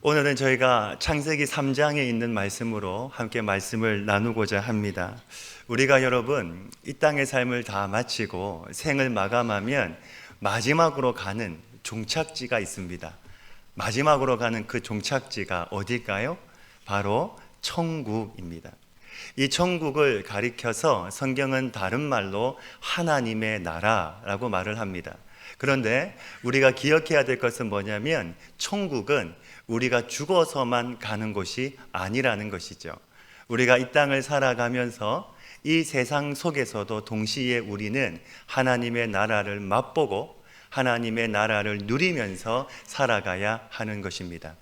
오늘은 저희가 창세기 3장에 있는 말씀으로 함께 말씀을 나누고자 합니다. 우리가 여러분 이 땅의 삶을 다 마치고 생을 마감하면 마지막으로 가는 종착지가 있습니다. 마지막으로 가는 그 종착지가 어딜까요? 바로 천국입니다. 이 천국을 가리켜서 성경은 다른 말로 하나님의 나라라고 말을 합니다. 그런데 우리가 기억해야 될 것은 뭐냐면 천국은 우리가 죽어서만 가는 곳이 아니라는 것이죠. 우리가 이 땅을 살아가면서 이 세상 속에서도 동시에 우리는 하나님의 나라를 맛보고 하나님의 나라를 누리면서 살아가야 하는 것입니다.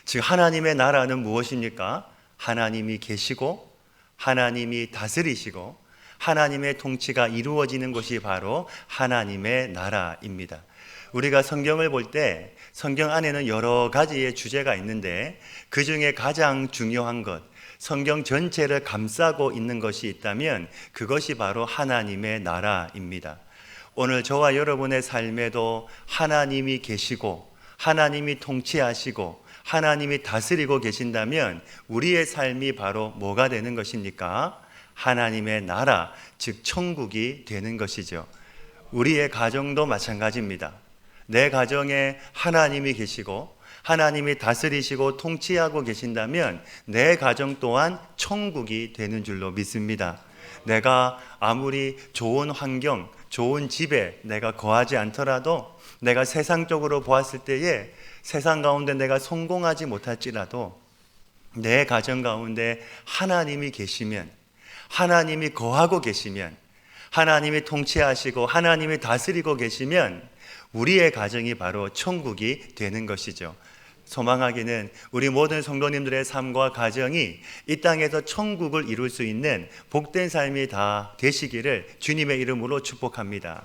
즉 하나님의 나라는 무엇입니까? 하나님이 계시고 하나님이 다스리시고 하나님의 통치가 이루어지는 것이 바로 하나님의 나라입니다. 우리가 성경을 볼 때 성경 안에는 여러 가지의 주제가 있는데 그 중에 가장 중요한 것, 성경 전체를 감싸고 있는 것이 있다면 그것이 바로 하나님의 나라입니다. 오늘 저와 여러분의 삶에도 하나님이 계시고 하나님이 통치하시고 하나님이 다스리고 계신다면 우리의 삶이 바로 뭐가 되는 것입니까? 하나님의 나라, 즉 천국이 되는 것이죠. 우리의 가정도 마찬가지입니다. 내 가정에 하나님이 계시고 하나님이 다스리시고 통치하고 계신다면 내 가정 또한 천국이 되는 줄로 믿습니다. 내가 아무리 좋은 환경, 좋은 집에 내가 거하지 않더라도 내가 세상적으로 보았을 때에 세상 가운데 내가 성공하지 못할지라도 내 가정 가운데 하나님이 계시면, 하나님이 거하고 계시면, 하나님이 통치하시고 하나님이 다스리고 계시면 우리의 가정이 바로 천국이 되는 것이죠. 소망하기는 우리 모든 성도님들의 삶과 가정이 이 땅에서 천국을 이룰 수 있는 복된 삶이 다 되시기를 주님의 이름으로 축복합니다.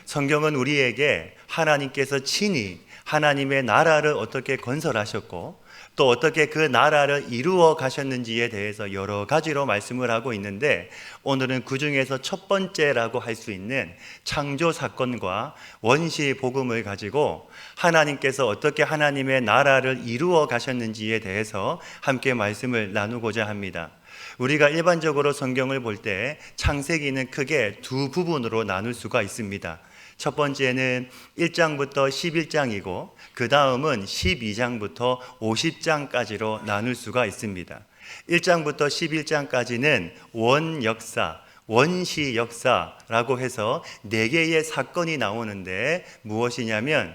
성경은 우리에게 하나님께서 친히 하나님의 나라를 어떻게 건설하셨고 또 어떻게 그 나라를 이루어 가셨는지에 대해서 여러 가지로 말씀을 하고 있는데 오늘은 그 중에서 첫 번째라고 할 수 있는 창조 사건과 원시 복음을 가지고 하나님께서 어떻게 하나님의 나라를 이루어 가셨는지에 대해서 함께 말씀을 나누고자 합니다. 우리가 일반적으로 성경을 볼 때 창세기는 크게 두 부분으로 나눌 수가 있습니다. 첫 번째는 1장부터 11장이고 그 다음은 12장부터 50장까지로 나눌 수가 있습니다. 1장부터 11장까지는 원역사, 원시 역사라고 해서 4개의 사건이 나오는데 무엇이냐면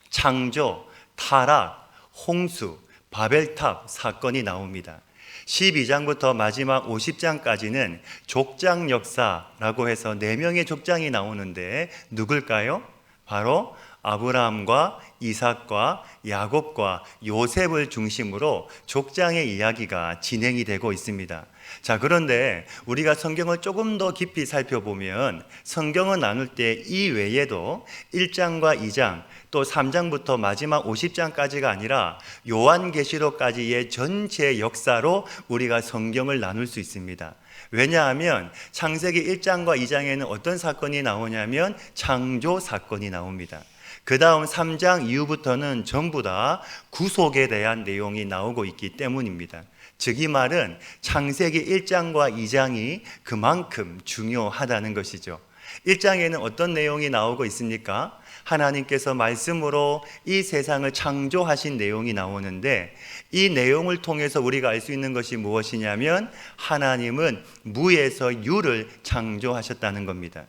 창조, 타락, 홍수, 바벨탑 사건이 나옵니다. 12장부터 마지막 50장까지는 족장 역사라고 해서 4명의 족장이 나오는데 누굴까요? 바로 아브라함과 이삭과 야곱과 요셉을 중심으로 족장의 이야기가 진행이 되고 있습니다. 자, 그런데 우리가 성경을 조금 더 깊이 살펴보면 성경을 나눌 때 이 외에도 1장과 2장 또 3장부터 마지막 50장까지가 아니라 요한계시록까지의 전체 역사로 우리가 성경을 나눌 수 있습니다. 왜냐하면 창세기 1장과 2장에는 어떤 사건이 나오냐면 창조 사건이 나옵니다. 그 다음 3장 이후부터는 전부 다 구속에 대한 내용이 나오고 있기 때문입니다. 즉 이 말은 창세기 1장과 2장이 그만큼 중요하다는 것이죠. 1장에는 어떤 내용이 나오고 있습니까? 하나님께서 말씀으로 이 세상을 창조하신 내용이 나오는데 이 내용을 통해서 우리가 알 수 있는 것이 무엇이냐면 하나님은 무에서 유를 창조하셨다는 겁니다.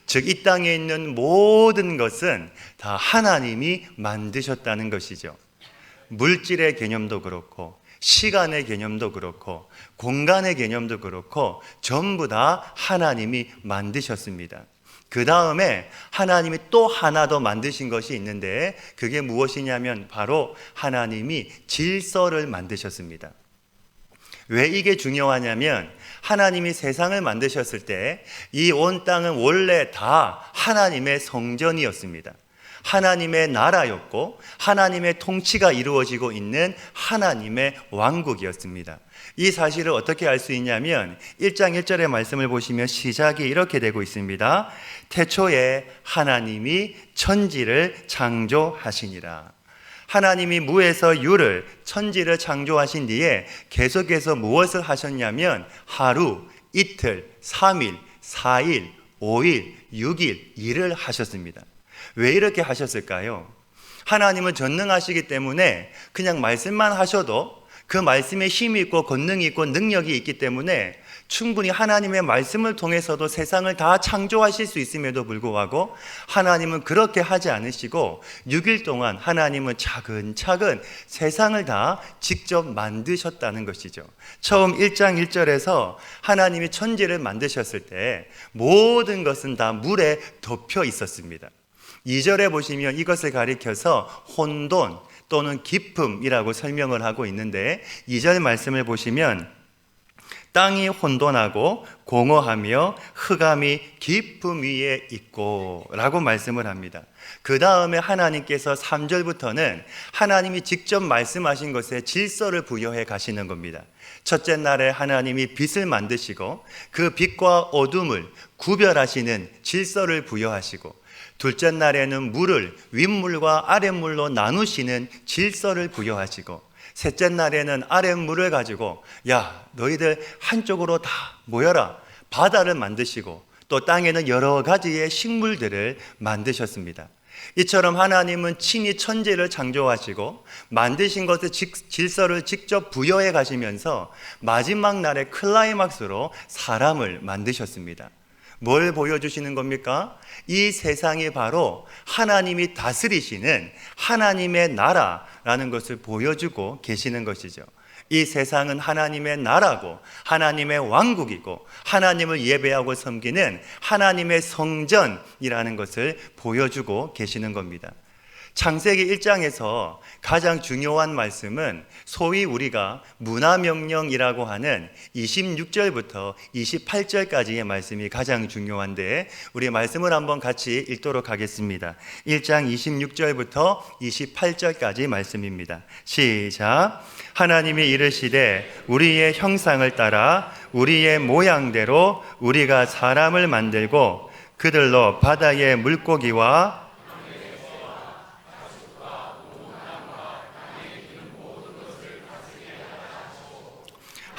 즉 이 땅에 있는 모든 것은 다 하나님이 만드셨다는 것이죠. 물질의 개념도 그렇고 시간의 개념도 그렇고 공간의 개념도 그렇고 전부 다 하나님이 만드셨습니다. 그 다음에 하나님이 또 하나 더 만드신 것이 있는데 그게 무엇이냐면 바로 하나님이 질서를 만드셨습니다. 왜 이게 중요하냐면 하나님이 세상을 만드셨을 때 이 온 땅은 원래 다 하나님의 성전이었습니다. 하나님의 나라였고 하나님의 통치가 이루어지고 있는 하나님의 왕국이었습니다. 이 사실을 어떻게 알 수 있냐면 1장 1절의 말씀을 보시면 시작이 이렇게 되고 있습니다. 태초에 하나님이 천지를 창조하시니라. 하나님이 무에서 유를, 천지를 창조하신 뒤에 계속해서 무엇을 하셨냐면 하루, 이틀, 3일, 4일, 5일, 6일 일을 하셨습니다. 왜 이렇게 하셨을까요? 하나님은 전능하시기 때문에 그냥 말씀만 하셔도 그 말씀에 힘이 있고 권능이 있고 능력이 있기 때문에 충분히 하나님의 말씀을 통해서도 세상을 다 창조하실 수 있음에도 불구하고 하나님은 그렇게 하지 않으시고 6일 동안 하나님은 차근차근 세상을 다 직접 만드셨다는 것이죠. 처음 1장 1절에서 하나님이 천지를 만드셨을 때 모든 것은 다 물에 덮여 있었습니다. 2절에 보시면 이것을 가리켜서 혼돈 또는 기품이라고 설명을 하고 있는데 2절 말씀을 보시면 땅이 혼돈하고 공허하며 흑암이 깊음 위에 있고 라고 말씀을 합니다. 그 다음에 하나님께서 3절부터는 하나님이 직접 말씀하신 것에 질서를 부여해 가시는 겁니다. 첫째 날에 하나님이 빛을 만드시고 그 빛과 어둠을 구별하시는 질서를 부여하시고 둘째 날에는 물을 윗물과 아랫물로 나누시는 질서를 부여하시고 셋째 날에는 아랫물을 가지고 야 너희들 한쪽으로 다 모여라 바다를 만드시고 또 땅에는 여러 가지의 식물들을 만드셨습니다. 이처럼 하나님은 친히 천지를 창조하시고 만드신 것의 질서를 직접 부여해 가시면서 마지막 날의 클라이막스로 사람을 만드셨습니다. 뭘 보여주시는 겁니까? 이 세상이 바로 하나님이 다스리시는 하나님의 나라라는 것을 보여주고 계시는 것이죠. 이 세상은 하나님의 나라고 하나님의 왕국이고 하나님을 예배하고 섬기는 하나님의 성전이라는 것을 보여주고 계시는 겁니다. 창세기 1장에서 가장 중요한 말씀은 소위 우리가 문화명령이라고 하는 26절부터 28절까지의 말씀이 가장 중요한데 우리 말씀을 한번 같이 읽도록 하겠습니다. 1장 26절부터 28절까지 말씀입니다. 시작. 하나님이 이르시되 우리의 형상을 따라 우리의 모양대로 우리가 사람을 만들고 그들로 바다의 물고기와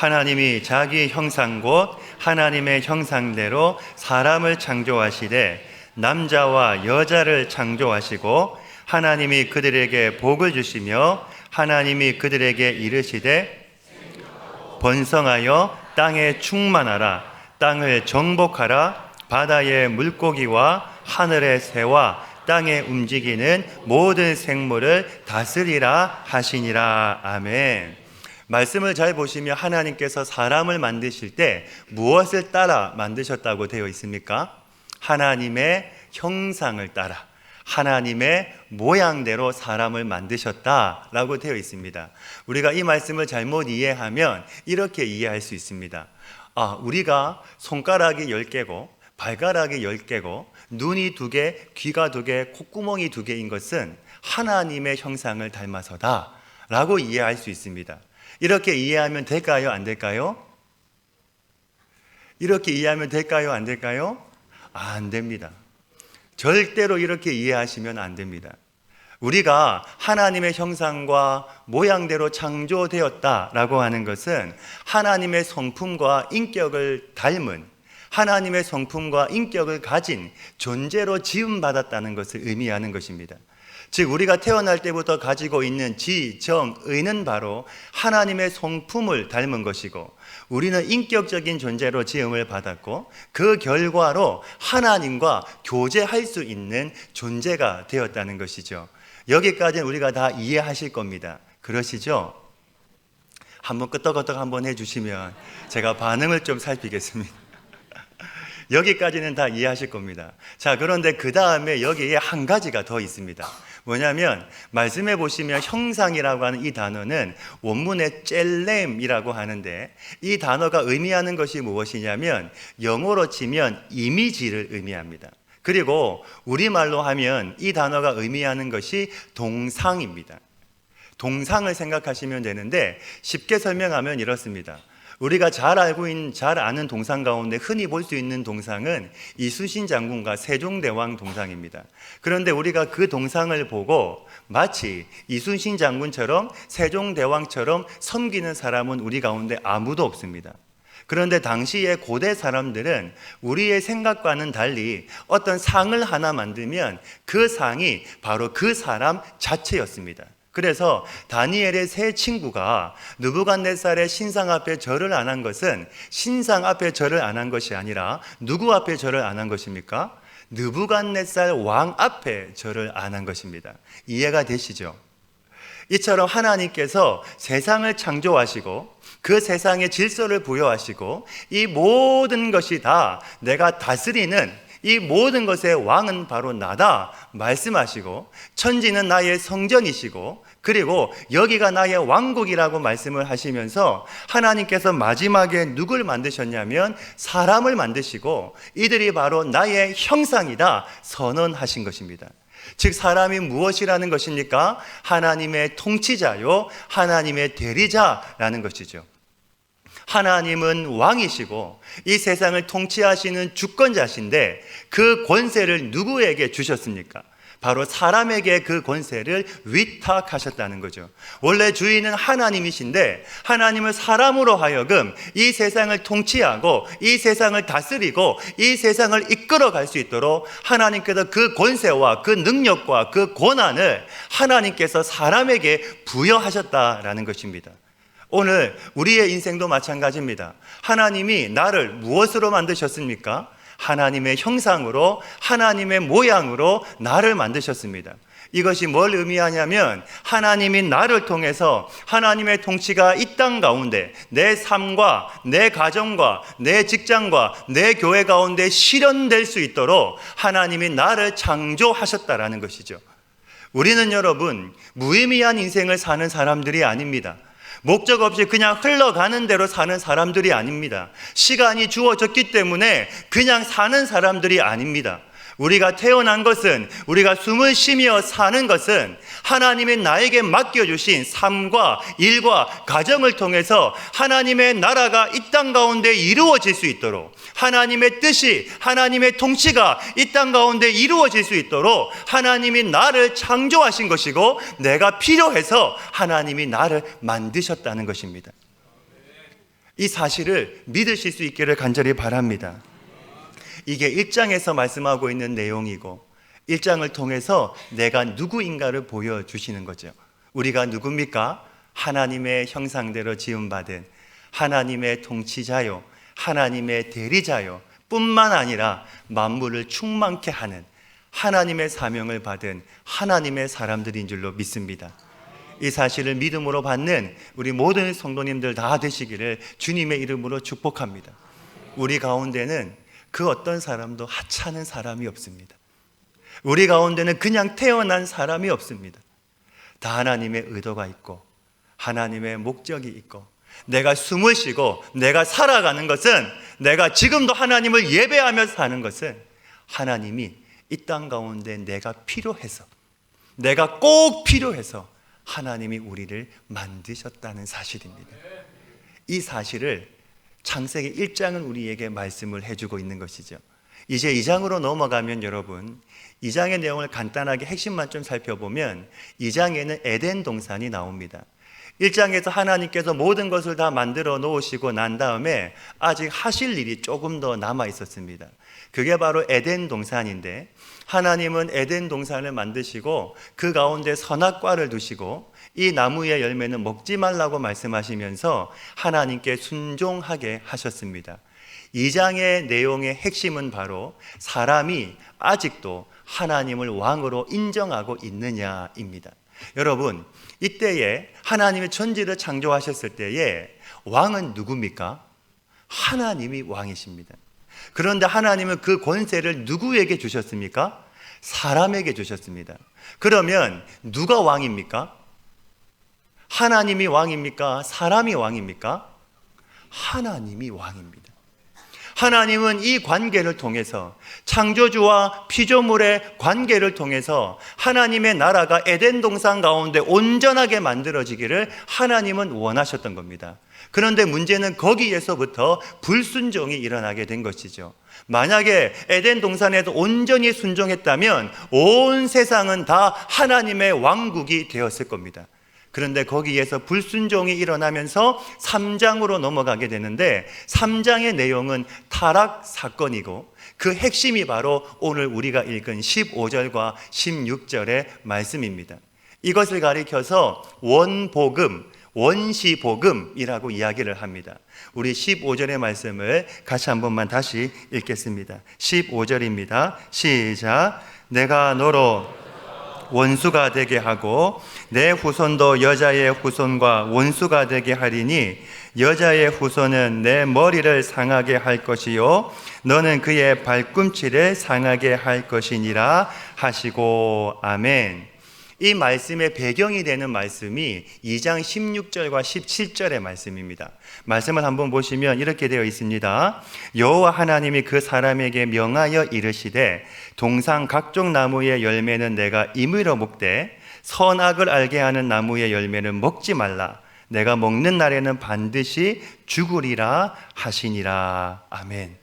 하나님이 자기 형상 곧 하나님의 형상대로 사람을 창조하시되 남자와 여자를 창조하시고 하나님이 그들에게 복을 주시며 하나님이 그들에게 이르시되 번성하여 땅에 충만하라 땅을 정복하라 바다의 물고기와 하늘의 새와 땅에 움직이는 모든 생물을 다스리라 하시니라. 아멘. 말씀을 잘 보시면 하나님께서 사람을 만드실 때 무엇을 따라 만드셨다고 되어 있습니까? 하나님의 형상을 따라 하나님의 모양대로 사람을 만드셨다라고 되어 있습니다. 우리가 이 말씀을 잘못 이해하면 이렇게 이해할 수 있습니다. 우리가 손가락이 10개고 발가락이 10개고 눈이 2개, 귀가 2개, 콧구멍이 2개인 것은 하나님의 형상을 닮아서다 라고 이해할 수 있습니다. 이렇게 이해하면 될까요? 안 될까요? 이렇게 이해하면 될까요? 안 될까요? 안 됩니다. 절대로 이렇게 이해하시면 안 됩니다. 우리가 하나님의 형상과 모양대로 창조되었다라고 하는 것은 하나님의 성품과 인격을 닮은 하나님의 성품과 인격을 가진 존재로 지음받았다는 것을 의미하는 것입니다. 즉 우리가 태어날 때부터 가지고 있는 지, 정, 의는 바로 하나님의 성품을 닮은 것이고 우리는 인격적인 존재로 지음을 받았고 그 결과로 하나님과 교제할 수 있는 존재가 되었다는 것이죠. 여기까지는 우리가 다 이해하실 겁니다. 그러시죠? 한번 끄떡끄떡 한번 해주시면 제가 반응을 좀 살피겠습니다. 여기까지는 다 이해하실 겁니다. 자, 그런데 그 다음에 여기에 한 가지가 더 있습니다. 뭐냐면 말씀해 보시면 형상이라고 하는 이 단어는 원문에 젤렘이라고 하는데 이 단어가 의미하는 것이 무엇이냐면 영어로 치면 이미지를 의미합니다. 그리고 우리말로 하면 이 단어가 의미하는 것이 동상입니다. 동상을 생각하시면 되는데 쉽게 설명하면 이렇습니다. 우리가 잘 아는 동상 가운데 흔히 볼 수 있는 동상은 이순신 장군과 세종대왕 동상입니다. 그런데 우리가 그 동상을 보고 마치 이순신 장군처럼 세종대왕처럼 섬기는 사람은 우리 가운데 아무도 없습니다. 그런데 당시의 고대 사람들은 우리의 생각과는 달리 어떤 상을 하나 만들면 그 상이 바로 그 사람 자체였습니다. 그래서 다니엘의 세 친구가 느부갓네살의 신상 앞에 절을 안 한 것은 신상 앞에 절을 안 한 것이 아니라 누구 앞에 절을 안 한 것입니까? 느부갓네살 왕 앞에 절을 안 한 것입니다. 이해가 되시죠? 이처럼 하나님께서 세상을 창조하시고 그 세상의 질서를 부여하시고 이 모든 것이 다 내가 다스리는 이 모든 것의 왕은 바로 나다 말씀하시고 천지는 나의 성전이시고 그리고 여기가 나의 왕국이라고 말씀을 하시면서 하나님께서 마지막에 누굴 만드셨냐면 사람을 만드시고 이들이 바로 나의 형상이다 선언하신 것입니다. 즉 사람이 무엇이라는 것입니까? 하나님의 통치자요 하나님의 대리자라는 것이죠. 하나님은 왕이시고 이 세상을 통치하시는 주권자신데 그 권세를 누구에게 주셨습니까? 바로 사람에게 그 권세를 위탁하셨다는 거죠. 원래 주인은 하나님이신데 하나님을 사람으로 하여금 이 세상을 통치하고 이 세상을 다스리고 이 세상을 이끌어갈 수 있도록 하나님께서 그 권세와 그 능력과 그 권한을 하나님께서 사람에게 부여하셨다라는 것입니다. 오늘 우리의 인생도 마찬가지입니다. 하나님이 나를 무엇으로 만드셨습니까? 하나님의 형상으로 하나님의 모양으로 나를 만드셨습니다. 이것이 뭘 의미하냐면 하나님이 나를 통해서 하나님의 통치가 이 땅 가운데 내 삶과 내 가정과 내 직장과 내 교회 가운데 실현될 수 있도록 하나님이 나를 창조하셨다라는 것이죠. 우리는 여러분 무의미한 인생을 사는 사람들이 아닙니다. 목적 없이 그냥 흘러가는 대로 사는 사람들이 아닙니다. 시간이 주어졌기 때문에 그냥 사는 사람들이 아닙니다. 우리가 태어난 것은, 우리가 숨을 쉬며 사는 것은 하나님이 나에게 맡겨주신 삶과 일과 가정을 통해서 하나님의 나라가 이 땅 가운데 이루어질 수 있도록, 하나님의 뜻이, 하나님의 통치가 이 땅 가운데 이루어질 수 있도록 하나님이 나를 창조하신 것이고 내가 필요해서 하나님이 나를 만드셨다는 것입니다. 이 사실을 믿으실 수 있기를 간절히 바랍니다. 이게 1장에서 말씀하고 있는 내용이고 1장을 통해서 내가 누구인가를 보여주시는 거죠. 우리가 누굽니까? 하나님의 형상대로 지음받은 하나님의 통치자요 하나님의 대리자요 뿐만 아니라 만물을 충만케 하는 하나님의 사명을 받은 하나님의 사람들인 줄로 믿습니다. 이 사실을 믿음으로 받는 우리 모든 성도님들 다 되시기를 주님의 이름으로 축복합니다. 우리 가운데는 그 어떤 사람도 하찮은 사람이 없습니다. 우리 가운데는 그냥 태어난 사람이 없습니다. 다 하나님의 의도가 있고 하나님의 목적이 있고 내가 숨을 쉬고 내가 살아가는 것은 내가 지금도 하나님을 예배하며 사는 것은 하나님이 이 땅 가운데 내가 필요해서 내가 꼭 필요해서 하나님이 우리를 만드셨다는 사실입니다. 이 사실을 창세기 1장은 우리에게 말씀을 해주고 있는 것이죠. 이제 2장으로 넘어가면 여러분 2장의 내용을 간단하게 핵심만 좀 살펴보면 2장에는 에덴 동산이 나옵니다. 1장에서 하나님께서 모든 것을 다 만들어 놓으시고 난 다음에 아직 하실 일이 조금 더 남아 있었습니다. 그게 바로 에덴 동산인데 하나님은 에덴 동산을 만드시고 그 가운데 선악과를 두시고 이 나무의 열매는 먹지 말라고 말씀하시면서 하나님께 순종하게 하셨습니다. 2장의 내용의 핵심은 바로 사람이 아직도 하나님을 왕으로 인정하고 있느냐입니다. 여러분, 이때에 하나님의 천지를 창조하셨을 때에 왕은 누굽니까? 하나님이 왕이십니다. 그런데 하나님은 그 권세를 누구에게 주셨습니까? 사람에게 주셨습니다. 그러면 누가 왕입니까? 하나님이 왕입니까? 사람이 왕입니까? 하나님이 왕입니다. 하나님은 이 관계를 통해서 창조주와 피조물의 관계를 통해서 하나님의 나라가 에덴 동산 가운데 온전하게 만들어지기를 하나님은 원하셨던 겁니다. 그런데 문제는 거기에서부터 불순종이 일어나게 된 것이죠. 만약에 에덴 동산에서 온전히 순종했다면 온 세상은 다 하나님의 왕국이 되었을 겁니다. 그런데 거기에서 불순종이 일어나면서 3장으로 넘어가게 되는데 3장의 내용은 타락 사건이고 그 핵심이 바로 오늘 우리가 읽은 15절과 16절의 말씀입니다. 이것을 가리켜서 원복음, 원시복음이라고 이야기를 합니다. 우리 15절의 말씀을 같이 한 번만 다시 읽겠습니다. 15절입니다. 시작. 내가 너로 원수가 되게 하고 내 후손도 여자의 후손과 원수가 되게 하리니 여자의 후손은 내 머리를 상하게 할 것이요 너는 그의 발꿈치를 상하게 할 것이니라 하시고. 아멘. 이 말씀의 배경이 되는 말씀이 2장 16절과 17절의 말씀입니다. 말씀을 한번 보시면 이렇게 되어 있습니다. 여호와 하나님이 그 사람에게 명하여 이르시되 동상 각종 나무의 열매는 내가 임의로 먹되 선악을 알게 하는 나무의 열매는 먹지 말라. 내가 먹는 날에는 반드시 죽으리라 하시니라. 아멘.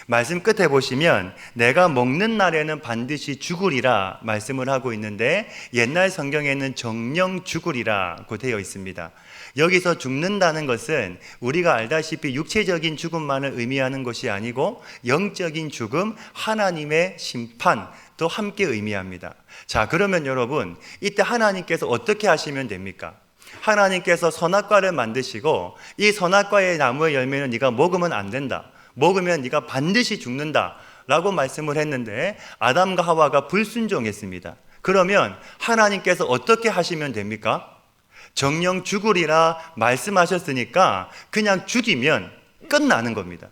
말씀 끝에 보시면 내가 먹는 날에는 반드시 죽으리라 말씀을 하고 있는데 옛날 성경에는 정령 죽으리라고 되어 있습니다. 여기서 죽는다는 것은 우리가 알다시피 육체적인 죽음만을 의미하는 것이 아니고 영적인 죽음, 하나님의 심판도 함께 의미합니다. 자, 그러면 여러분 이때 하나님께서 어떻게 하시면 됩니까? 하나님께서 선악과를 만드시고 이 선악과의 나무의 열매는 네가 먹으면 안 된다, 먹으면 네가 반드시 죽는다 라고 말씀을 했는데 아담과 하와가 불순종했습니다. 그러면 하나님께서 어떻게 하시면 됩니까? 정령 죽으리라 말씀하셨으니까 그냥 죽이면 끝나는 겁니다.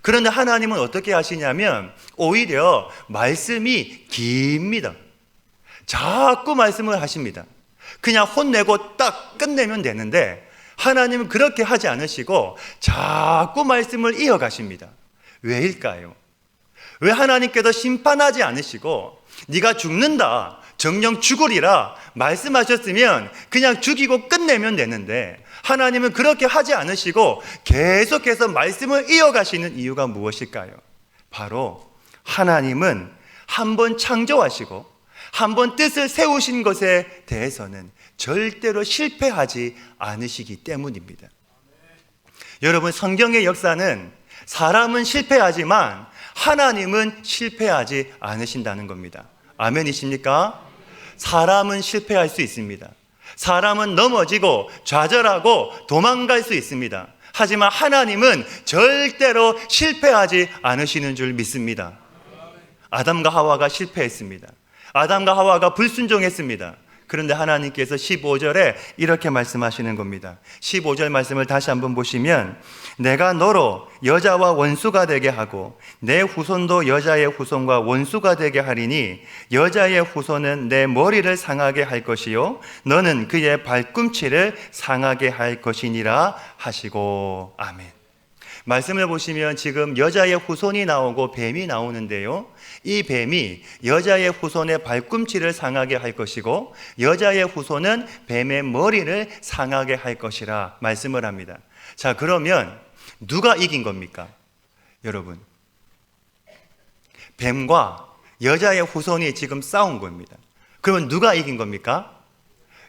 그런데 하나님은 어떻게 하시냐면 오히려 말씀이 깁니다. 자꾸 말씀을 하십니다. 그냥 혼내고 딱 끝내면 되는데 하나님은 그렇게 하지 않으시고 자꾸 말씀을 이어가십니다. 왜일까요? 왜 하나님께서 심판하지 않으시고 네가 죽는다, 정령 죽으리라 말씀하셨으면 그냥 죽이고 끝내면 되는데 하나님은 그렇게 하지 않으시고 계속해서 말씀을 이어가시는 이유가 무엇일까요? 바로 하나님은 한번 창조하시고 한번 뜻을 세우신 것에 대해서는 절대로 실패하지 않으시기 때문입니다. 여러분, 성경의 역사는 사람은 실패하지만 하나님은 실패하지 않으신다는 겁니다. 아멘이십니까? 사람은 실패할 수 있습니다. 사람은 넘어지고 좌절하고 도망갈 수 있습니다. 하지만 하나님은 절대로 실패하지 않으시는 줄 믿습니다. 아담과 하와가 실패했습니다. 아담과 하와가 불순종했습니다. 그런데 하나님께서 15절에 이렇게 말씀하시는 겁니다. 15절 말씀을 다시 한번 보시면 내가 너로 여자와 원수가 되게 하고 내 후손도 여자의 후손과 원수가 되게 하리니 여자의 후손은 내 머리를 상하게 할 것이요 너는 그의 발꿈치를 상하게 할 것이니라 하시고. 아멘. 말씀을 보시면 지금 여자의 후손이 나오고 뱀이 나오는데요, 이 뱀이 여자의 후손의 발꿈치를 상하게 할 것이고 여자의 후손은 뱀의 머리를 상하게 할 것이라 말씀을 합니다. 자, 그러면 누가 이긴 겁니까? 여러분, 뱀과 여자의 후손이 지금 싸운 겁니다. 그러면 누가 이긴 겁니까?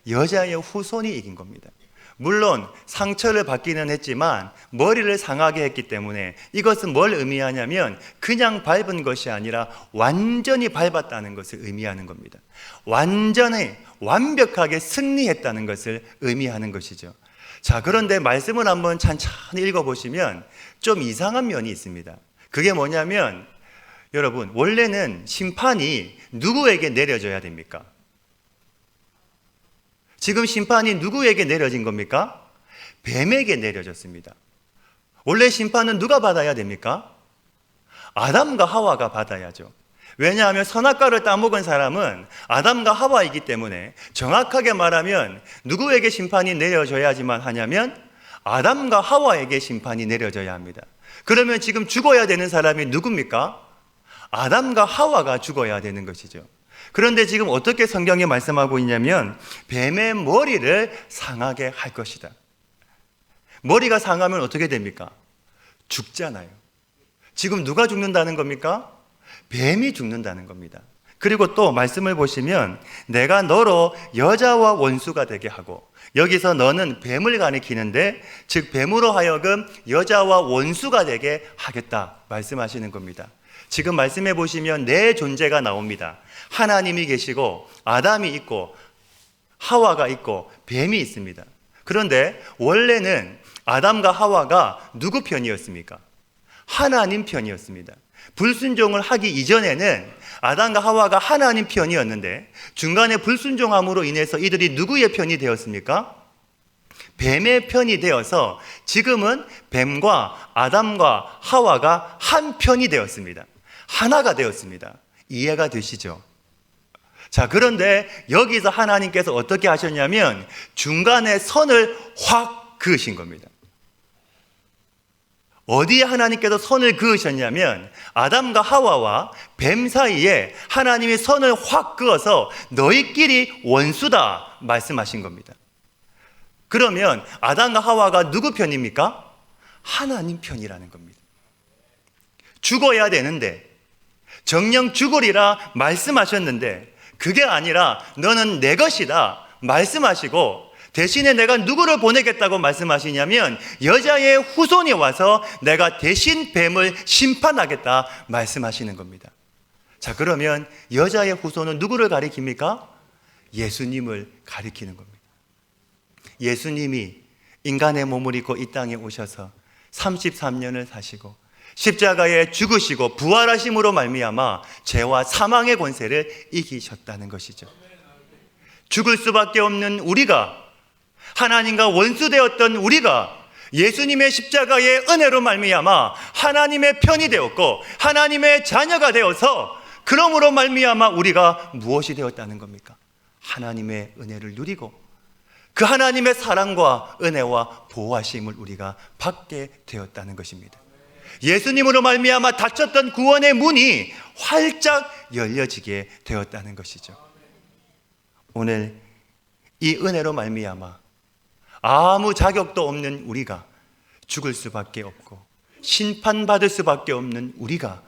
여자의 후손이 이긴 겁니다. 물론 상처를 받기는 했지만 머리를 상하게 했기 때문에 이것은 뭘 의미하냐면 그냥 밟은 것이 아니라 완전히 밟았다는 것을 의미하는 겁니다. 완전히 완벽하게 승리했다는 것을 의미하는 것이죠. 자, 그런데 말씀을 한번 천천히 읽어보시면 좀 이상한 면이 있습니다. 그게 뭐냐면 여러분, 원래는 심판이 누구에게 내려져야 됩니까? 지금 심판이 누구에게 내려진 겁니까? 뱀에게 내려졌습니다. 원래 심판은 누가 받아야 됩니까? 아담과 하와가 받아야죠. 왜냐하면 선악과를 따먹은 사람은 아담과 하와이기 때문에 정확하게 말하면 누구에게 심판이 내려져야지만 하냐면 아담과 하와에게 심판이 내려져야 합니다. 그러면 지금 죽어야 되는 사람이 누굽니까? 아담과 하와가 죽어야 되는 것이죠. 그런데 지금 어떻게 성경이 말씀하고 있냐면 뱀의 머리를 상하게 할 것이다. 머리가 상하면 어떻게 됩니까? 죽잖아요. 지금 누가 죽는다는 겁니까? 뱀이 죽는다는 겁니다. 그리고 또 말씀을 보시면 내가 너로 여자와 원수가 되게 하고, 여기서 너는 뱀을 가리키는데 즉 뱀으로 하여금 여자와 원수가 되게 하겠다 말씀하시는 겁니다. 지금 말씀해 보시면 내 존재가 나옵니다. 하나님이 계시고 아담이 있고 하와가 있고 뱀이 있습니다. 그런데 원래는 아담과 하와가 누구 편이었습니까? 하나님 편이었습니다. 불순종을 하기 이전에는 아담과 하와가 하나님 편이었는데 중간에 불순종함으로 인해서 이들이 누구의 편이 되었습니까? 뱀의 편이 되어서 지금은 뱀과 아담과 하와가 한 편이 되었습니다. 하나가 되었습니다. 이해가 되시죠? 자, 그런데 여기서 하나님께서 어떻게 하셨냐면 중간에 선을 확 그으신 겁니다. 어디에 하나님께서 선을 그으셨냐면 아담과 하와와 뱀 사이에 하나님이 선을 확 그어서 너희끼리 원수다 말씀하신 겁니다. 그러면 아담과 하와가 누구 편입니까? 하나님 편이라는 겁니다. 죽어야 되는데 정령 죽으리라 말씀하셨는데 그게 아니라 너는 내 것이다 말씀하시고 대신에 내가 누구를 보내겠다고 말씀하시냐면 여자의 후손이 와서 내가 대신 뱀을 심판하겠다 말씀하시는 겁니다. 자, 그러면 여자의 후손은 누구를 가리킵니까? 예수님을 가리키는 겁니다. 예수님이 인간의 몸을 입고 이 땅에 오셔서 33년을 사시고 십자가에 죽으시고 부활하심으로 말미암아 죄와 사망의 권세를 이기셨다는 것이죠. 죽을 수밖에 없는 우리가, 하나님과 원수되었던 우리가 예수님의 십자가의 은혜로 말미암아 하나님의 편이 되었고 하나님의 자녀가 되어서 그러므로 말미암아 우리가 무엇이 되었다는 겁니까? 하나님의 은혜를 누리고 그 하나님의 사랑과 은혜와 보호하심을 우리가 받게 되었다는 것입니다. 예수님으로 말미암아 닫혔던 구원의 문이 활짝 열려지게 되었다는 것이죠. 오늘 이 은혜로 말미암아 아무 자격도 없는 우리가 죽을 수밖에 없고 심판받을 수밖에 없는 우리가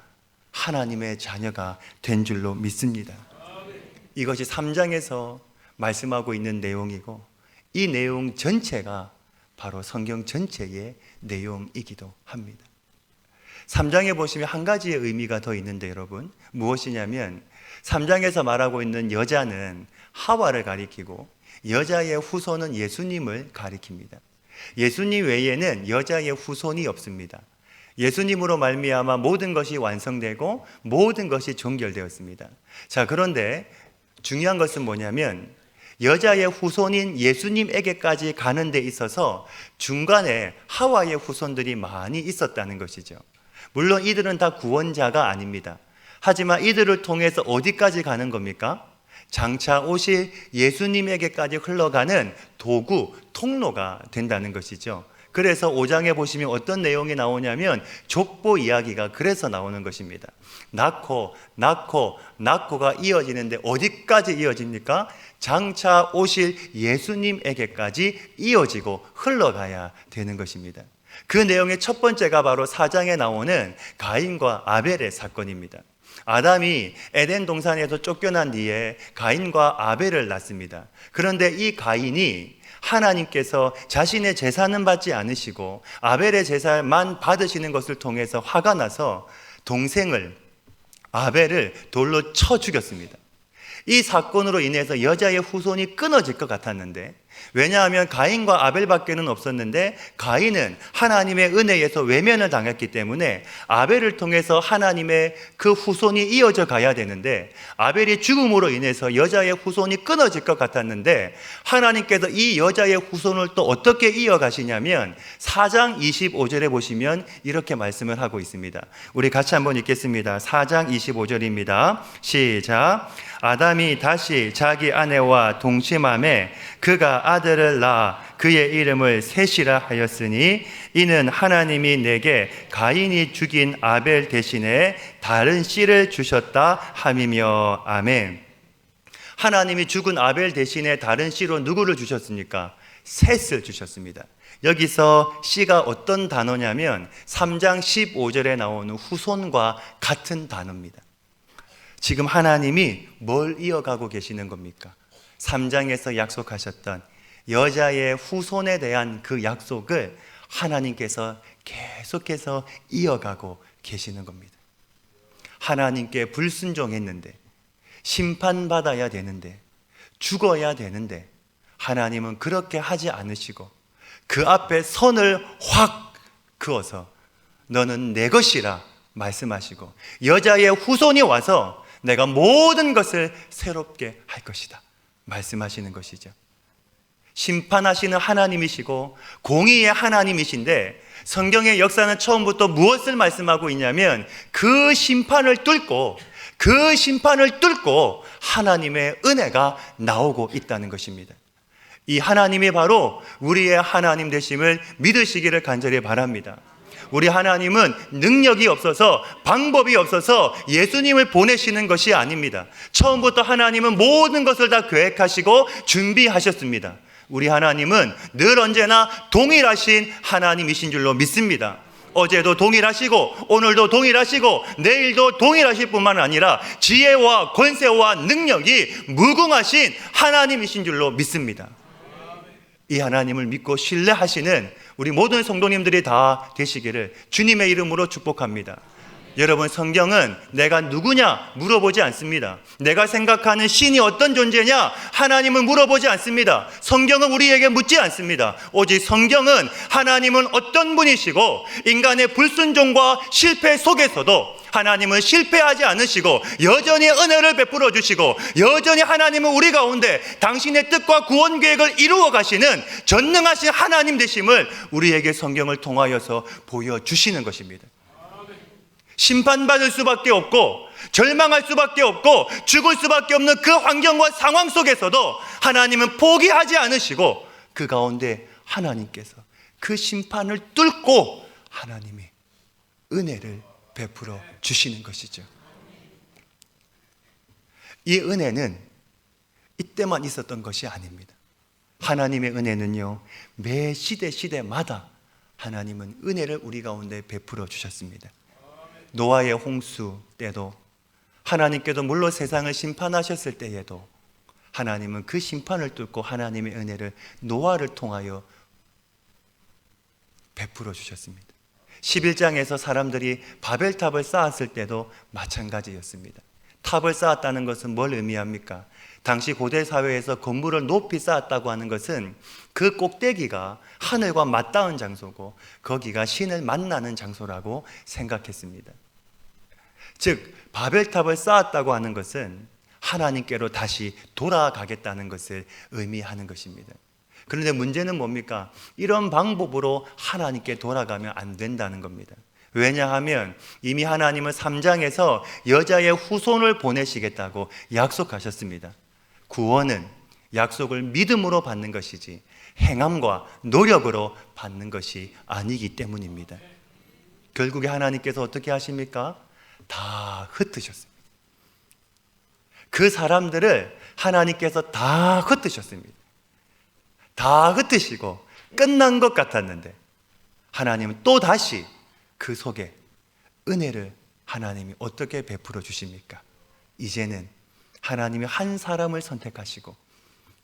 하나님의 자녀가 된 줄로 믿습니다. 이것이 3장에서 말씀하고 있는 내용이고 이 내용 전체가 바로 성경 전체의 내용이기도 합니다. 3장에 보시면 한 가지의 의미가 더 있는데 여러분, 무엇이냐면 3장에서 말하고 있는 여자는 하와를 가리키고 여자의 후손은 예수님을 가리킵니다. 예수님 외에는 여자의 후손이 없습니다. 예수님으로 말미암아 모든 것이 완성되고 모든 것이 종결되었습니다. 자, 그런데 중요한 것은 뭐냐면 여자의 후손인 예수님에게까지 가는 데 있어서 중간에 하와의 후손들이 많이 있었다는 것이죠. 물론 이들은 다 구원자가 아닙니다. 하지만 이들을 통해서 어디까지 가는 겁니까? 장차 오실 예수님에게까지 흘러가는 도구, 통로가 된다는 것이죠. 그래서 5장에 보시면 어떤 내용이 나오냐면 족보 이야기가 그래서 나오는 것입니다. 낳고가 이어지는데 어디까지 이어집니까? 장차 오실 예수님에게까지 이어지고 흘러가야 되는 것입니다. 그 내용의 첫 번째가 바로 4장에 나오는 가인과 아벨의 사건입니다. 아담이 에덴 동산에서 쫓겨난 뒤에 가인과 아벨을 낳습니다. 그런데 이 가인이 하나님께서 자신의 제사는 받지 않으시고 아벨의 제사만 받으시는 것을 통해서 화가 나서 동생을 아벨을 돌로 쳐 죽였습니다. 이 사건으로 인해서 여자의 후손이 끊어질 것 같았는데, 왜냐하면 가인과 아벨밖에는 없었는데 가인은 하나님의 은혜에서 외면을 당했기 때문에 아벨을 통해서 하나님의 그 후손이 이어져 가야 되는데 아벨이 죽음으로 인해서 여자의 후손이 끊어질 것 같았는데 하나님께서 이 여자의 후손을 또 어떻게 이어가시냐면 4장 25절에 보시면 이렇게 말씀을 하고 있습니다. 우리 같이 한번 읽겠습니다. 4장 25절입니다. 시작. 아담이 다시 자기 아내와 동침함에 그가 아들을 낳아 그의 이름을 셋이라 하였으니 이는 하나님이 내게 가인이 죽인 아벨 대신에 다른 씨를 주셨다 함이며. 아멘. 하나님이 죽은 아벨 대신에 다른 씨로 누구를 주셨습니까? 셋을 주셨습니다. 여기서 씨가 어떤 단어냐면 3장 15절에 나오는 후손과 같은 단어입니다. 지금 하나님이 뭘 이어가고 계시는 겁니까? 3장에서 약속하셨던 여자의 후손에 대한 그 약속을 하나님께서 계속해서 이어가고 계시는 겁니다. 하나님께 불순종했는데, 심판받아야 되는데, 죽어야 되는데 하나님은 그렇게 하지 않으시고 그 앞에 선을 확 그어서 너는 내 것이라 말씀하시고 여자의 후손이 와서 내가 모든 것을 새롭게 할 것이다 말씀하시는 것이죠. 심판하시는 하나님이시고 공의의 하나님이신데 성경의 역사는 처음부터 무엇을 말씀하고 있냐면 그 심판을 뚫고 하나님의 은혜가 나오고 있다는 것입니다. 이 하나님이 바로 우리의 하나님 되심을 믿으시기를 간절히 바랍니다. 우리 하나님은 능력이 없어서 방법이 없어서 예수님을 보내시는 것이 아닙니다. 처음부터 하나님은 모든 것을 다 계획하시고 준비하셨습니다. 우리 하나님은 늘 언제나 동일하신 하나님이신 줄로 믿습니다. 어제도 동일하시고 오늘도 동일하시고 내일도 동일하실 뿐만 아니라 지혜와 권세와 능력이 무궁하신 하나님이신 줄로 믿습니다. 이 하나님을 믿고 신뢰하시는 우리 모든 성도님들이 다 되시기를 주님의 이름으로 축복합니다. 여러분, 성경은 내가 누구냐 물어보지 않습니다. 내가 생각하는 신이 어떤 존재냐 하나님을 물어보지 않습니다. 성경은 우리에게 묻지 않습니다. 오직 성경은 하나님은 어떤 분이시고 인간의 불순종과 실패 속에서도 하나님은 실패하지 않으시고 여전히 은혜를 베풀어 주시고 여전히 하나님은 우리 가운데 당신의 뜻과 구원 계획을 이루어 가시는 전능하신 하나님 되심을 우리에게 성경을 통하여서 보여주시는 것입니다. 심판받을 수밖에 없고 절망할 수밖에 없고 죽을 수밖에 없는 그 환경과 상황 속에서도 하나님은 포기하지 않으시고 그 가운데 하나님께서 그 심판을 뚫고 하나님이 은혜를 베풀어 주시는 것이죠. 이 은혜는 이때만 있었던 것이 아닙니다. 하나님의 은혜는요, 매 시대마다 하나님은 은혜를 우리 가운데 베풀어 주셨습니다. 노아의 홍수 때도, 하나님께도 물론 세상을 심판하셨을 때에도 하나님은 그 심판을 뚫고 하나님의 은혜를 노아를 통하여 베풀어 주셨습니다. 11장에서 사람들이 바벨탑을 쌓았을 때도 마찬가지였습니다. 탑을 쌓았다는 것은 뭘 의미합니까? 당시 고대 사회에서 건물을 높이 쌓았다고 하는 것은 그 꼭대기가 하늘과 맞닿은 장소고 거기가 신을 만나는 장소라고 생각했습니다. 즉 바벨탑을 쌓았다고 하는 것은 하나님께로 다시 돌아가겠다는 것을 의미하는 것입니다. 그런데 문제는 뭡니까? 이런 방법으로 하나님께 돌아가면 안 된다는 겁니다. 왜냐하면 이미 하나님은 3장에서 여자의 후손을 보내시겠다고 약속하셨습니다. 구원은 약속을 믿음으로 받는 것이지 행함과 노력으로 받는 것이 아니기 때문입니다. 결국에 하나님께서 어떻게 하십니까? 다 흩으셨습니다. 그 사람들을 하나님께서 다 흩으셨습니다. 다 흩으시고 끝난 것 같았는데 하나님은 또 다시 그 속에 은혜를 하나님이 어떻게 베풀어 주십니까? 이제는 하나님이 한 사람을 선택하시고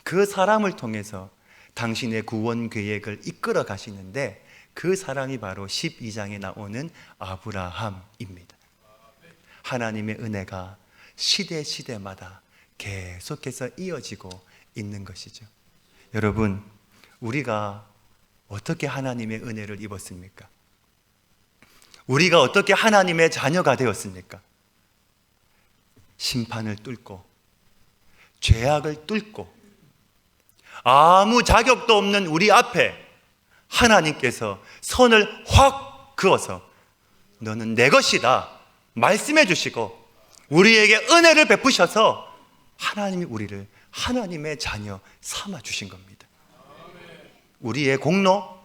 그 사람을 통해서 당신의 구원 계획을 이끌어 가시는데 그 사람이 바로 12장에 나오는 아브라함입니다. 하나님의 은혜가 시대마다 계속해서 이어지고 있는 것이죠. 여러분, 우리가 어떻게 하나님의 은혜를 입었습니까? 우리가 어떻게 하나님의 자녀가 되었습니까? 심판을 뚫고 죄악을 뚫고 아무 자격도 없는 우리 앞에 하나님께서 선을 확 그어서 너는 내 것이다 말씀해 주시고 우리에게 은혜를 베푸셔서 하나님이 우리를 하나님의 자녀 삼아 주신 겁니다. 우리의 공로,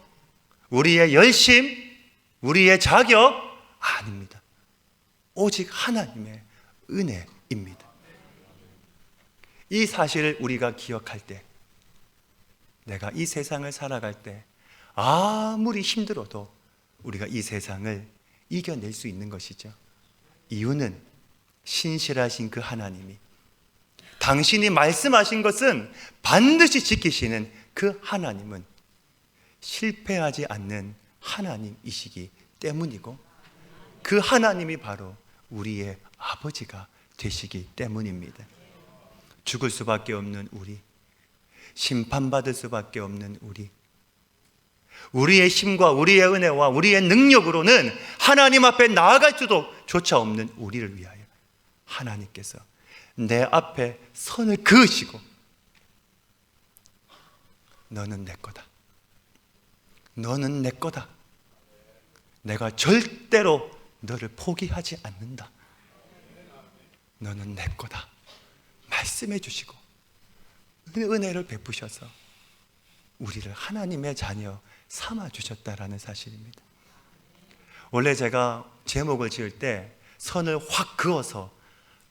우리의 열심, 우리의 자격 아닙니다. 오직 하나님의 은혜입니다. 이 사실을 우리가 기억할 때 내가 이 세상을 살아갈 때 아무리 힘들어도 우리가 이 세상을 이겨낼 수 있는 것이죠. 이유는 신실하신 그 하나님이, 당신이 말씀하신 것은 반드시 지키시는 그 하나님은 실패하지 않는 하나님이시기 때문이고, 그 하나님이 바로 우리의 아버지가 되시기 때문입니다. 죽을 수밖에 없는 우리, 심판받을 수밖에 없는 우리, 우리의 힘과 우리의 은혜와 우리의 능력으로는 하나님 앞에 나아갈 수도 조차 없는 우리를 위하여 하나님께서 내 앞에 선을 그으시고, 너는 내 거다, 너는 내 거다, 내가 절대로 너를 포기하지 않는다, 너는 내 거다 말씀해 주시고 은혜를 베푸셔서 우리를 하나님의 자녀 삼아 주셨다라는 사실입니다. 원래 제가 제목을 지을 때 선을 확 그어서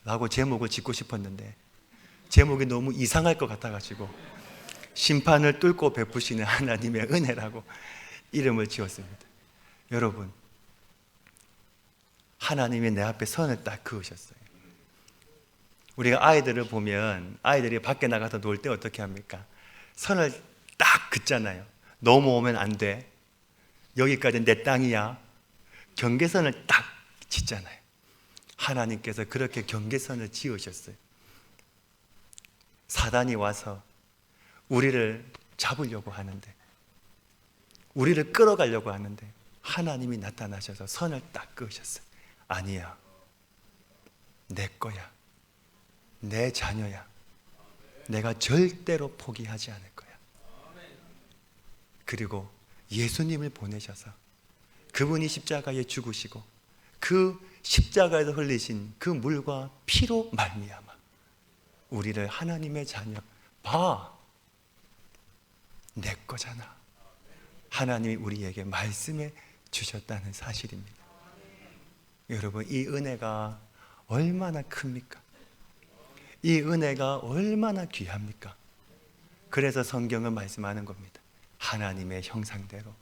라고 제목을 짓고 싶었는데 제목이 너무 이상할 것 같아가지고 심판을 뚫고 베푸시는 하나님의 은혜라고 이름을 지었습니다. 여러분, 하나님이 내 앞에 선을 딱 그으셨어요. 우리가 아이들을 보면 아이들이 밖에 나가서 놀 때 어떻게 합니까? 선을 딱 긋잖아요. 넘어오면 안 돼, 여기까지는 내 땅이야, 경계선을 딱 짓잖아요. 하나님께서 그렇게 경계선을 지으셨어요. 사단이 와서 우리를 잡으려고 하는데, 우리를 끌어가려고 하는데 하나님이 나타나셔서 선을 딱 그으셨어요. 아니야, 내 거야, 내 자녀야, 내가 절대로 포기하지 않을 거야. 그리고 예수님을 보내셔서 그분이 십자가에 죽으시고 그 십자가에서 흘리신 그 물과 피로 말미암아 우리를 하나님의 자녀, 봐, 내 거잖아, 하나님이 우리에게 말씀해 주셨다는 사실입니다. 여러분, 이 은혜가 얼마나 큽니까? 이 은혜가 얼마나 귀합니까? 그래서 성경은 말씀하는 겁니다. 하나님의 형상대로,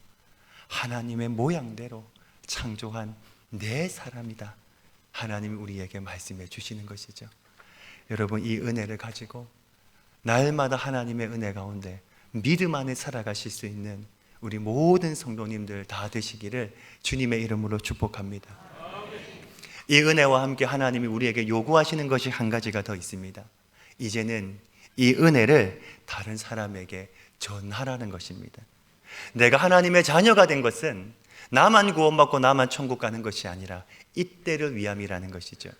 하나님의 모양대로 창조한 내 사람이다, 하나님이 우리에게 말씀해 주시는 것이죠. 여러분, 이 은혜를 가지고 날마다 하나님의 은혜 가운데 믿음 안에 살아가실 수 있는 우리 모든 성도님들 다 되시기를 주님의 이름으로 축복합니다. 이 은혜와 함께 하나님이 우리에게 요구하시는 것이 한 가지가 더 있습니다. 이제는 이 은혜를 다른 사람에게 전하라는 것입니다. 내가 하나님의 자녀가 된 것은 나만 구원받고 나만 천국 가는 것이 아니라 이때를 위함이라는 것이죠.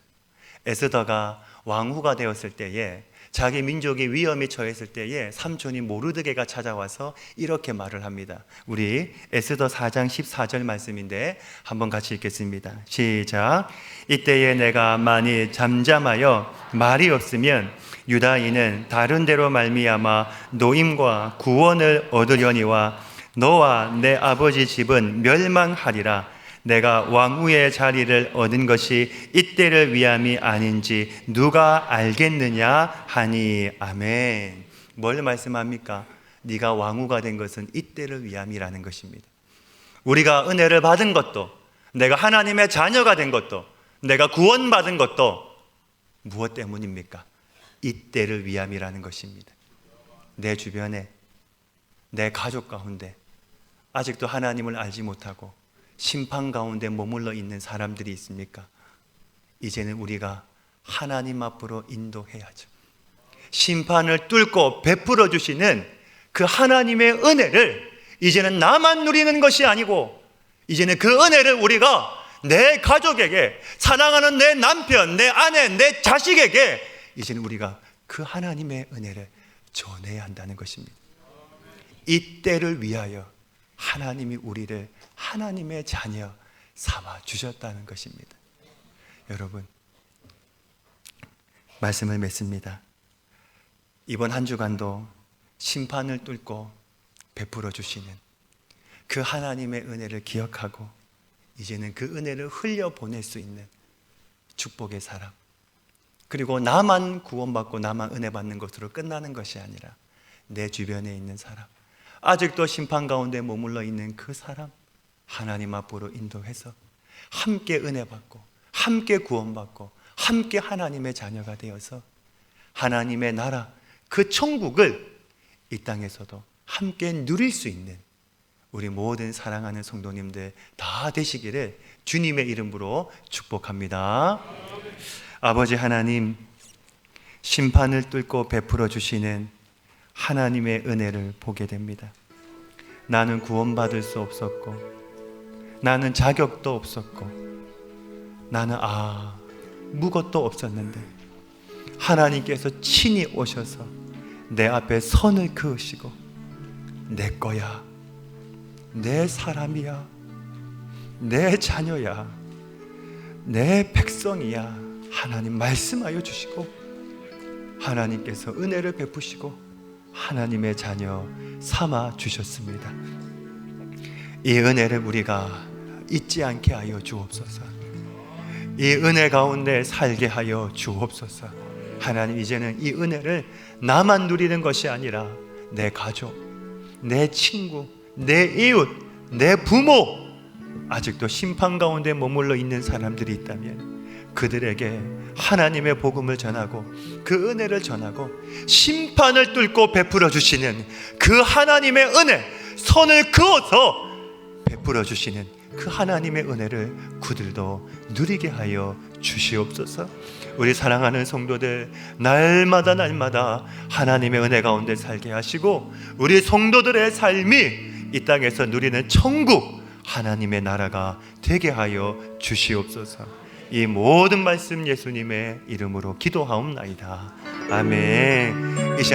에스더가 왕후가 되었을 때에, 자기 민족이 위험에 처했을 때에 삼촌이 모르드게가 찾아와서 이렇게 말을 합니다. 우리 에스더 4장 14절 말씀인데 한번 같이 읽겠습니다. 시작. 이때에 내가 많이 잠잠하여 말이 없으면 유다인은 다른 데로 말미암아 노임과 구원을 얻으려니와 너와 내 아버지 집은 멸망하리라. 내가 왕후의 자리를 얻은 것이 이때를 위함이 아닌지 누가 알겠느냐 하니. 아멘. 뭘 말씀합니까? 네가 왕후가 된 것은 이때를 위함이라는 것입니다. 우리가 은혜를 받은 것도, 내가 하나님의 자녀가 된 것도, 내가 구원받은 것도 무엇 때문입니까? 이때를 위함이라는 것입니다. 내 주변에, 내 가족 가운데 아직도 하나님을 알지 못하고 심판 가운데 머물러 있는 사람들이 있습니까? 이제는 우리가 하나님 앞으로 인도해야죠. 심판을 뚫고 베풀어 주시는 그 하나님의 은혜를 이제는 나만 누리는 것이 아니고, 이제는 그 은혜를 우리가 내 가족에게, 사랑하는 내 남편, 내 아내, 내 자식에게 이제는 우리가 그 하나님의 은혜를 전해야 한다는 것입니다. 이때를 위하여 하나님이 우리를 하나님의 자녀 삼아 주셨다는 것입니다. 여러분, 말씀을 맺습니다. 이번 한 주간도 심판을 뚫고 베풀어 주시는 그 하나님의 은혜를 기억하고 이제는 그 은혜를 흘려보낼 수 있는 축복의 사람, 그리고 나만 구원받고 나만 은혜 받는 것으로 끝나는 것이 아니라 내 주변에 있는 사람, 아직도 심판 가운데 머물러 있는 그 사람 하나님 앞으로 인도해서 함께 은혜 받고 함께 구원받고 함께 하나님의 자녀가 되어서 하나님의 나라 그 천국을 이 땅에서도 함께 누릴 수 있는 우리 모든 사랑하는 성도님들 다 되시기를 주님의 이름으로 축복합니다. 아버지 하나님, 심판을 뚫고 베풀어 주시는 하나님의 은혜를 보게 됩니다. 나는 구원받을 수 없었고, 나는 자격도 없었고, 나는 무것도 없었는데 하나님께서 친히 오셔서 내 앞에 선을 그으시고 내 거야, 내 사람이야, 내 자녀야, 내 백성이야 하나님 말씀하여 주시고 하나님께서 은혜를 베푸시고 하나님의 자녀 삼아 주셨습니다. 이 은혜를 우리가 잊지 않게 하여 주옵소서. 이 은혜 가운데 살게 하여 주옵소서. 하나님, 이제는 이 은혜를 나만 누리는 것이 아니라 내 가족, 내 친구, 내 이웃, 내 부모, 아직도 심판 가운데 머물러 있는 사람들이 있다면 그들에게 하나님의 복음을 전하고 그 은혜를 전하고 심판을 뚫고 베풀어 주시는 그 하나님의 은혜, 선을 그어서 베풀어 주시는 그 하나님의 은혜를 그들도 누리게 하여 주시옵소서. 우리 사랑하는 성도들, 날마다 하나님의 은혜 가운데 살게 하시고 우리 성도들의 삶이 이 땅에서 누리는 천국 하나님의 나라가 되게 하여 주시옵소서. 이 모든 말씀 예수님의 이름으로 기도하옵나이다. 아멘. 이 시간